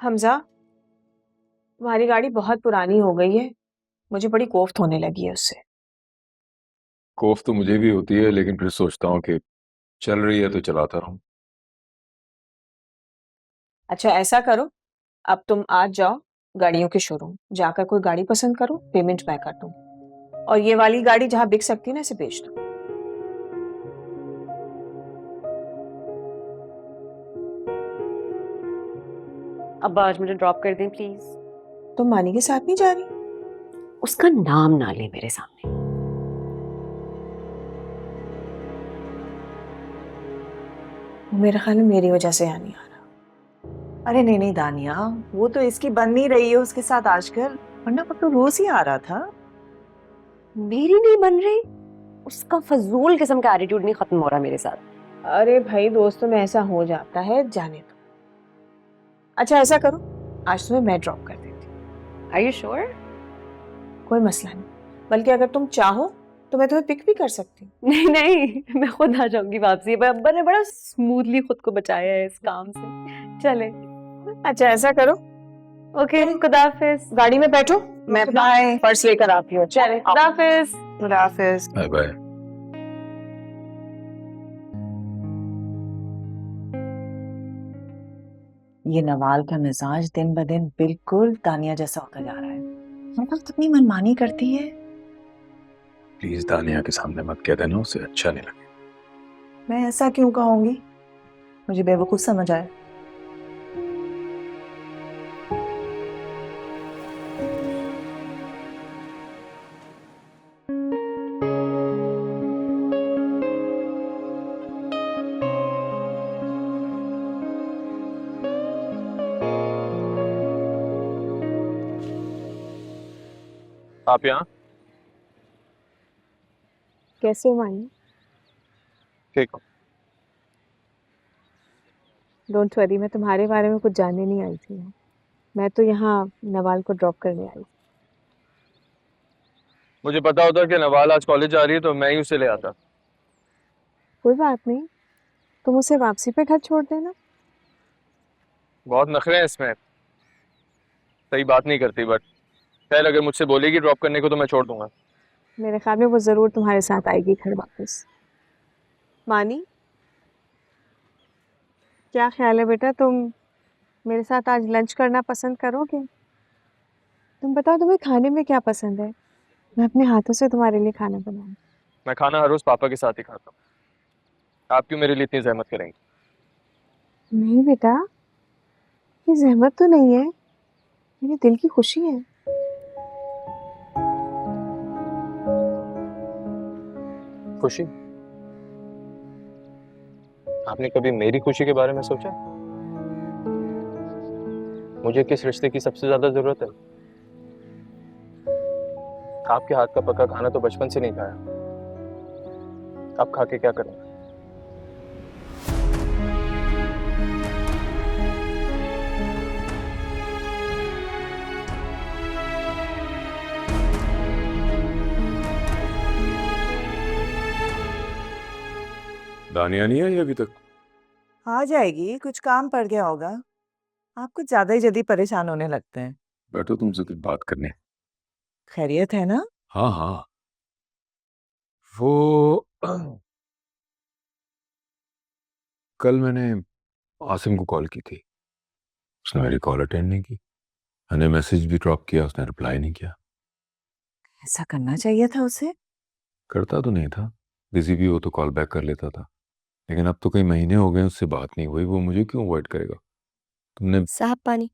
हमजा, तुम्हारी गाड़ी बहुत पुरानी हो गई है। मुझे बड़ी कोफ्त होने लगी है उससे। खौफ तो मुझे भी होती है, लेकिन फिर सोचता हूँ कि चल रही है तो चलाता रहूं। अच्छा ऐसा करो, अब तुम आज जाओ गाड़ियों के शोरूम, जाकर कोई गाड़ी पसंद करो, पेमेंट मैं कर दूँ। और ये वाली गाड़ी जहां बिक सकती है ना, इसे बेच दो। अब आज मुझे ड्रॉप कर दें प्लीज। तुम मानी के साथ नहीं जा रही? उसका नाम ना ले मेरे सामने। वो मेरे ख्याल में मेरी वजह से यहाँ नहीं आ रहा। अरे नहीं नहीं दानिया, वो तो इसकी बन नहीं रही है उसके साथ आजकल, वरना वो तो रोज ही आ रहा था। मेरी नहीं बन रही, उसका फजूल किस्म का एटीट्यूड नहीं खत्म हो रहा मेरे साथ। अरे भाई, दोस्तों में ऐसा हो जाता है, जाने दो। अच्छा ऐसा करो, आज तुम्हें मैं ड्रॉप कर देती हूँ। Are you sure? कोई मसला नहीं, बल्कि अगर तुम चाहो तो मैं तुम्हें पिक भी कर सकती हूँ। नहीं नहीं, मैं खुद आ जाऊंगी वापसी। अब्बा ने बड़ा स्मूथली खुद को बचाया है इस काम से। चले। अच्छा ऐसा करो, ओके, खुदा हाफिज। गाड़ी में बैठो, मैं अपना बाय। पर्स लेकर आती हूँ। चले, खुदा हाफिज। खुदा हाफिज। Bye bye. ये नवाल का मिजाज दिन ब दिन बिल्कुल तानिया जैसा होता जा रहा है। हर वक्त अपनी मनमानी करती है। प्लीज दानिया के सामने मत कह देना, उसे अच्छा नहीं लगे। मैं ऐसा क्यों कहूंगी? मुझे बेवकूफ समझ आए। आप यहाँ? कैसे हो मानी? ठीक हो? डोंट वरी, मैं तुम्हारे बारे में कुछ जानने नहीं आई थी। मैं तो यहाँ नवाल को ड्रॉप करने आई। मुझे पता होता कि नवाल आज कॉलेज जा रही है तो मैं ही उसे ले आता। कोई बात नहीं, तुम उसे वापसी पे घर छोड़ देना। बहुत नखरे हैं इसमें, सही बात नहीं करती, बट खैर अगर मुझसे बोलेगी ड्रॉप करने को तो मैं छोड़ दूंगा। मेरे ख्याल में वो जरूर तुम्हारे साथ आएगी घर वापस। मानी, क्या ख्याल है बेटा, तुम मेरे साथ आज लंच करना पसंद करोगे? तुम बताओ तुम्हें खाने में क्या पसंद है, मैं अपने हाथों से तुम्हारे लिए खाना बनाऊं। मैं खाना हर रोज पापा के साथ ही खाता हूँ, आप क्यों मेरे लिए इतनी जहमत करेंगे? नहीं बेटा, ये जहमत तो नहीं है, मेरे दिल की खुशी है। खुशी? आपने कभी मेरी खुशी के बारे में सोचा? मुझे किस रिश्ते की सबसे ज्यादा जरूरत है? आपके हाथ का पका खाना तो बचपन से नहीं खाया, अब खा के क्या करूं? दानिया नहीं आई अभी तक? आ जाएगी, कुछ काम पड़ गया होगा। आप कुछ ज्यादा ही जल्दी परेशान होने लगते हैं। बैठो, तुमसे कुछ बात करने। खैरियत है ना? हाँ हाँ, वो कल मैंने आसिम को कॉल की थी, उसने मेरी कॉल अटेंड नहीं की। मैंने मैसेज भी ड्रॉप किया, उसने रिप्लाई नहीं किया। ऐसा करना चाहिए था उसे। करता तो नहीं था, बिजी भी हो तो कॉल बैक कर लेता था, लेकिन अब तो कई महीने हो गए उससे बात नहीं हुई, वो मुझे क्यों अवॉइड करेगा? तुमने साहब पानी।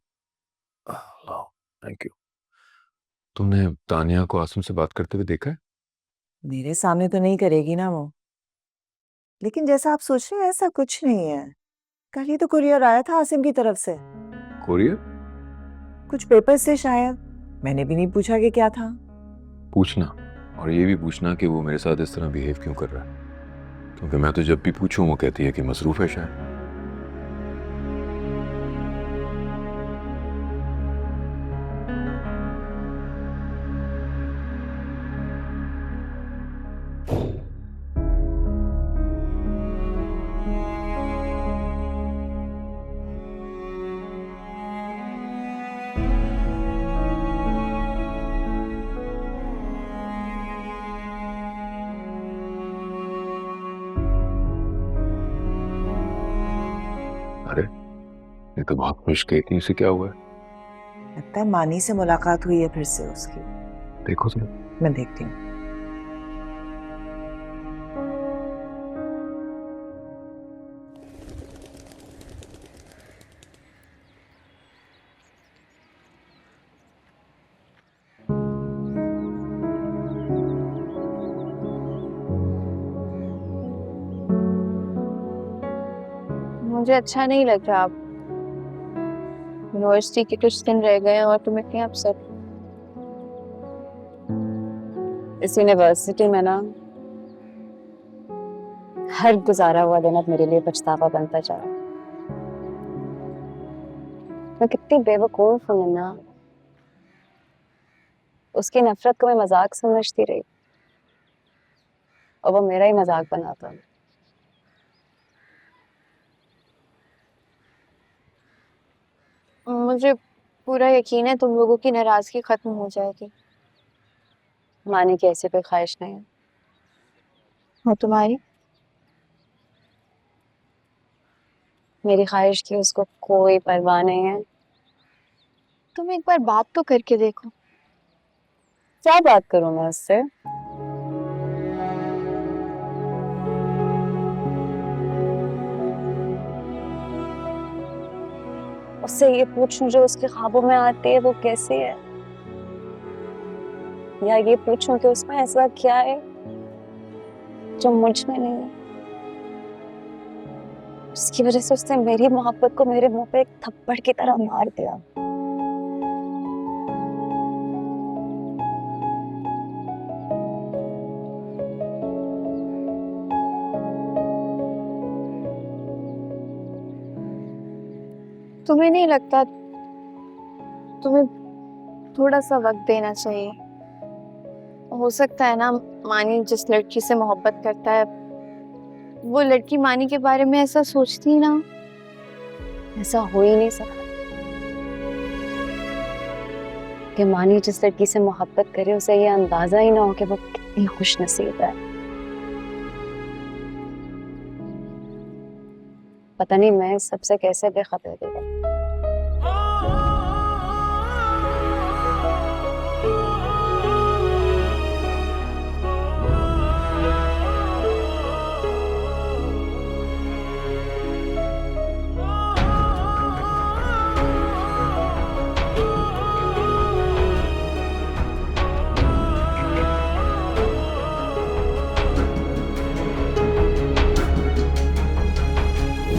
Thank you. तुमने तानिया को आसिम से बात करते हुए देखा है? मेरे सामने तो नहीं करेगी ना वो, लेकिन जैसा आप सोच रहे हैं ऐसा कुछ नहीं है। कल ही तो कुरियर आया था आसिम की तरफ से, कोरियर? कुछ पेपर से शायद। मैंने भी नहीं पूछा कि क्या था। पूछना, और ये भी पूछना कि वो मेरे साथ इस तरह बिहेव क्यों कर रहा है, क्योंकि मैं तो जब भी पूछूं वो कहती है कि मसरूफ है शायद। ये तो बहुत मुश्किल है, इतनी से क्या हुआ है? लगता है मानी से मुलाकात हुई है फिर से उसकी। देखो तुम। मैं देखती हूँ। मुझे अच्छा नहीं लग रहा। आप यूनिवर्सिटी के कुछ दिन रह गए हैं और तुम इतनी अपसेट। इस यूनिवर्सिटी में ना हर गुजारा हुआ दिन अब मेरे लिए पछतावा बनता जा रहा है। मैं कितनी बेवकूफ हूँ ना, उसकी नफरत को मैं मजाक समझती रही और वो मेरा ही मजाक बनाता। मुझे पूरा यकीन है तुम लोगों की नाराजगी खत्म हो जाएगी। माने की ऐसी कोई ख्वाहिश नहीं है। और तुम्हारी? मेरी ख्वाहिश की उसको कोई परवाह नहीं है। तुम एक बार बात तो करके देखो। क्या बात करूं मैं उससे? उससे ये पूछूं जो उसके ख्वाबों में आती है वो कैसी है, या ये पूछूं कि उसमें ऐसा क्या है जो मुझ में नहीं है, जिसकी वजह से उसने मेरी मोहब्बत को मेरे मुंह पे एक थप्पड़ की तरह मार दिया। तुम्हें नहीं लगता तुम्हें थोड़ा सा वक्त देना चाहिए? हो सकता है ना मानी जिस लड़की से मोहब्बत करता है वो लड़की मानी के बारे में ऐसा सोचती ही ना। ऐसा हो ही नहीं सकता कि मानी जिस लड़की से मोहब्बत करे उसे ये अंदाजा ही ना हो कि वो कितनी खुशनसीब है। पता नहीं मैं सबसे कैसे बेखबर रही।